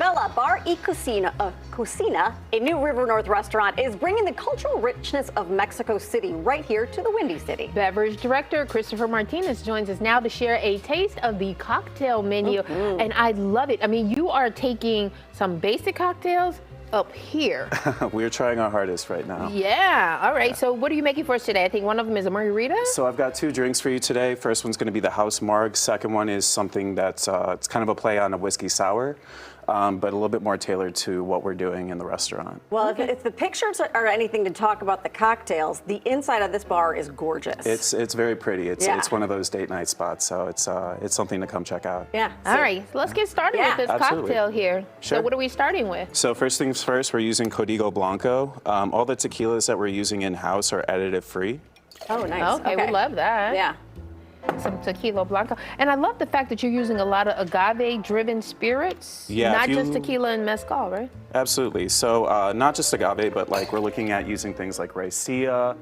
Bella Bar y Cocina, a new River North restaurant, is bringing the cultural richness of Mexico City right here to the Windy City. Beverage director Christopher Martinez joins us now to share a taste of the cocktail menu. And I love it. I mean, you are taking some basic cocktails up here. We're trying our hardest right now. Yeah. All right. So what are you making for us today? I think one of them is a margarita. So I've got two drinks for you today. First one's going to be the House Marg. Second one is something that's it's kind of a play on a whiskey sour, but a little bit more tailored to what we're doing in the restaurant. Well, if the pictures are anything to talk about the cocktails, the inside of this bar is gorgeous. It's very pretty. It's one of those date night spots, so it's something to come check out. Yeah. All right. So let's get started with this cocktail here. Sure. So what are we starting with? So first things first, we're using Código Blanco. All the tequilas that we're using in-house are additive free. Oh, nice. Okay, we love that. Yeah. Some tequila blanco. And I love the fact that you're using a lot of agave-driven spirits. Yeah, Not just tequila and mezcal, right? Absolutely. So not just agave, but like we're looking at using things like raicilla,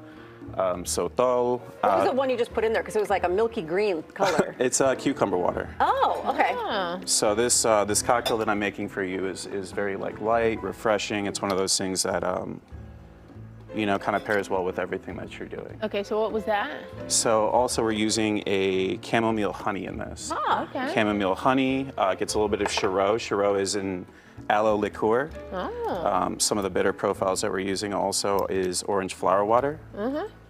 sotol. What was the one you just put in there? Because it was like a milky green color. It's cucumber water. Oh, okay. Yeah. So this cocktail that I'm making for you is very like light, refreshing. It's one of those things that you know, kind of pairs well with everything that you're doing. Okay, so what was that? So also we're using a chamomile honey in this. Oh, okay. Chamomile honey gets a little bit of Chirot. Chirot is an aloe liqueur. Oh. Some of the bitter profiles that we're using also is orange flower water.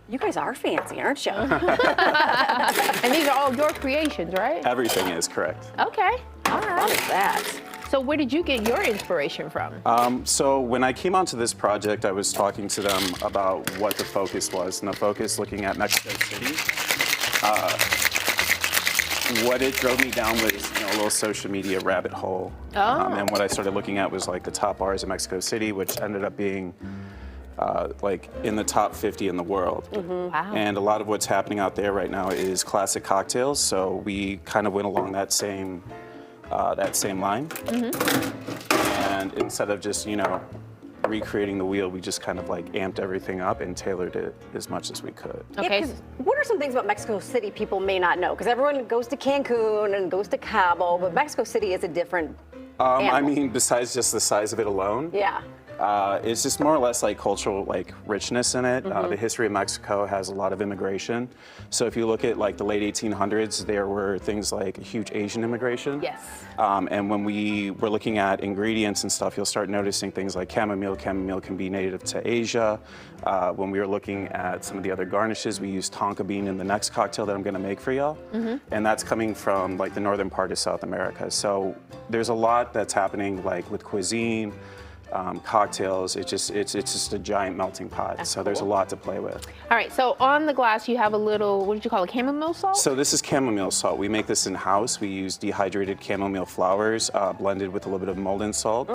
You guys are fancy, aren't you? And these are all your creations, right? Everything is correct. Okay. All What right. is that? So where did you get your inspiration from? So when I came onto this project, I was talking to them about what the focus was, and the focus looking at Mexico City. What it drove me down was a little social media rabbit hole. And what I started looking at was like the top bars in Mexico City, which ended up being like in the top 50 in the world. Wow. And a lot of what's happening out there right now is classic cocktails. So we kind of went along that same line. And instead of just, recreating the wheel, we just kind of like amped everything up and tailored it as much as we could. Okay. Yeah, 'cause what are some things about Mexico City people may not know? Because everyone goes to Cancun and goes to Cabo, but Mexico City is a different I animal. mean, besides just the size of it alone, Yeah. it's just more or less like cultural like richness in it. The history of Mexico has a lot of immigration. So if you look at like the late 1800s, there were things like huge Asian immigration. Yes. And when we were looking at ingredients and stuff, you'll start noticing things like chamomile. Chamomile can be native to Asia. When we were looking at some of the other garnishes, we used tonka bean in the next cocktail that I'm gonna make for y'all. And that's coming from like the northern part of South America. So there's a lot that's happening like with cuisine, cocktails. It's just a giant melting pot. So there's a lot to play with. All right, so on the glass you have a little, what did you call it, chamomile salt? So this is chamomile salt. We make this in-house. We use dehydrated chamomile flowers blended with a little bit of Maldon salt.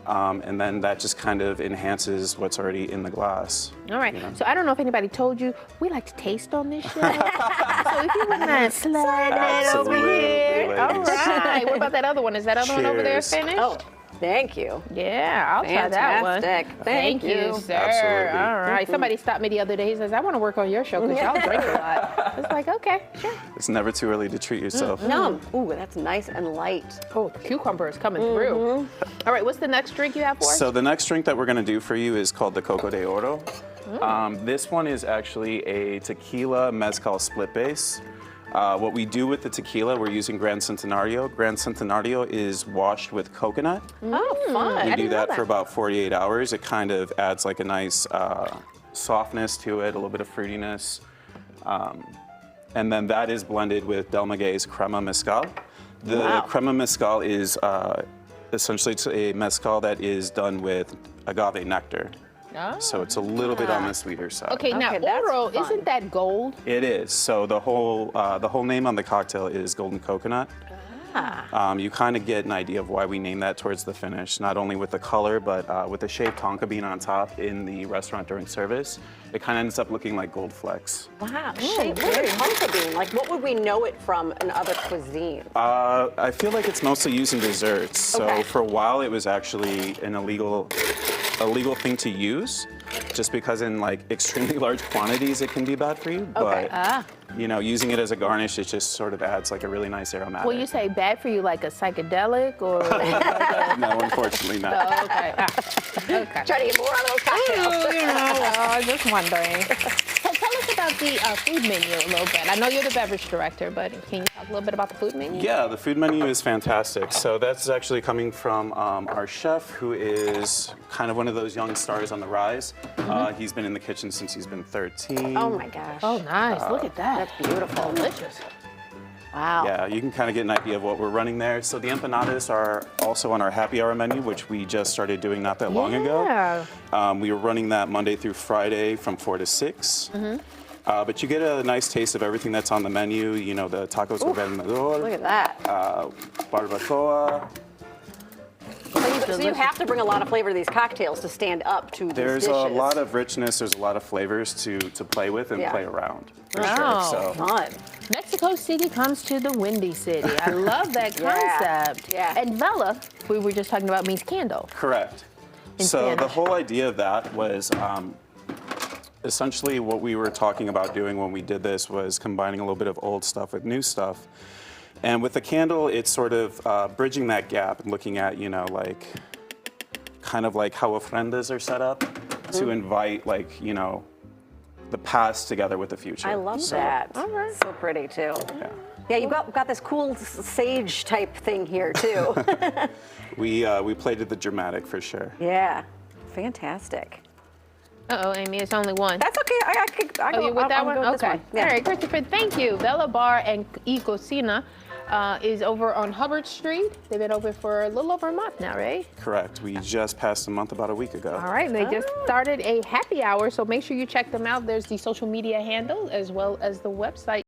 And then that just kind of enhances what's already in the glass. All right, so I don't know if anybody told you, we like to taste on this show. So if you wouldn't mind slide that over Absolutely, here. All ladies. right, what about that other one? Is that other one over there Cheers. finished? Oh, thank you. Yeah, I'll try that one. Fantastic. Thank you, sir. Absolutely. All right. Somebody stopped me the other day. He says, I want to work on your show because y'all drink a lot. It's like, okay, sure. It's never too early to treat yourself. Yum. Ooh, that's nice and light. Oh, the cucumber is coming through. All right, what's the next drink you have for us? So the next drink that we're going to do for you is called the Coco de Oro. This one is actually a tequila mezcal split base. What we do with the tequila, we're using Gran Centenario. Gran Centenario is washed with coconut. Oh, fun. We I do didn't know that for about 48 hours. It kind of adds like a nice softness to it, a little bit of fruitiness. And then that is blended with Del Maguey's Crema Mezcal. The Crema Mezcal is essentially it's a mezcal that is done with agave nectar. Oh. So it's a little bit on the sweeter side. Okay, now Okay, that's Oro, fun. isn't that gold? It is. So the whole name on the cocktail is Golden Coconut. You kind of get an idea of why we named that towards the finish, not only with the color, but with the shaved tonka bean on top in the restaurant during service. It kind of ends up looking like gold flecks. Wow. What is tonka bean? Like, what would we know it from in other cuisine? I feel like it's mostly used in desserts. So Okay. for a while, it was actually an illegal a legal thing to use, just because in like extremely large quantities it can be bad for you. Okay. But you know, using it as a garnish, it just sort of adds like a really nice aromatic. Well, you say bad for you like a psychedelic or? No, unfortunately not. Oh, okay. Okay. Try to get more out of those cocktails. You know, I was just wondering. So tell us about the food menu a little bit. I know you're the beverage director, but can you talk a little bit about the food menu? Yeah, the food menu is fantastic. So that's actually coming from our chef, who is kind of one of those young stars on the rise. He's been in the kitchen since he's been 13. Oh my gosh. Oh, nice. Look at that. That's beautiful. Delicious. Wow. Yeah, you can kind of get an idea of what we're running there. So the empanadas are also on our happy hour menu, which we just started doing not that long ago. We were running that Monday through Friday from 4 to 6. But you get a nice taste of everything that's on the menu. You know, the tacos gobernador, Look at that. barbacoa. So you have to bring a lot of flavor to these cocktails to stand up to these There's dishes. a lot of richness. There's a lot of flavors to play with and Yeah. play around. For Wow. sure. So. Fun. Mexico City comes to the Windy City. I love that Yeah. concept. Yeah. And Vela, we were just talking about, means candle. Correct. In So the Spanish. whole idea of that was essentially what we were talking about doing when we did this was combining a little bit of old stuff with new stuff. And with the candle, it's sort of bridging that gap and looking at, you know, like kind of like how ofrendas are set up to invite, like, you know, the past together with the future. I love So, that. All right. So pretty too. Yeah. Yeah, you've got this cool sage type thing here too. We played it the dramatic for sure. Yeah. Fantastic. Uh-oh, Amy, it's only one. That's okay. I Oh, you with that I'll one? go with this Okay. one. Yeah. All right, Christopher, thank you. Vela Bar and Y Cocina is over on Hubbard Street. They've been open for a little over a month now, right? Correct. We just passed a month about a week ago. All right, and they just started a happy hour, so make sure you check them out. There's the social media handle as well as the website.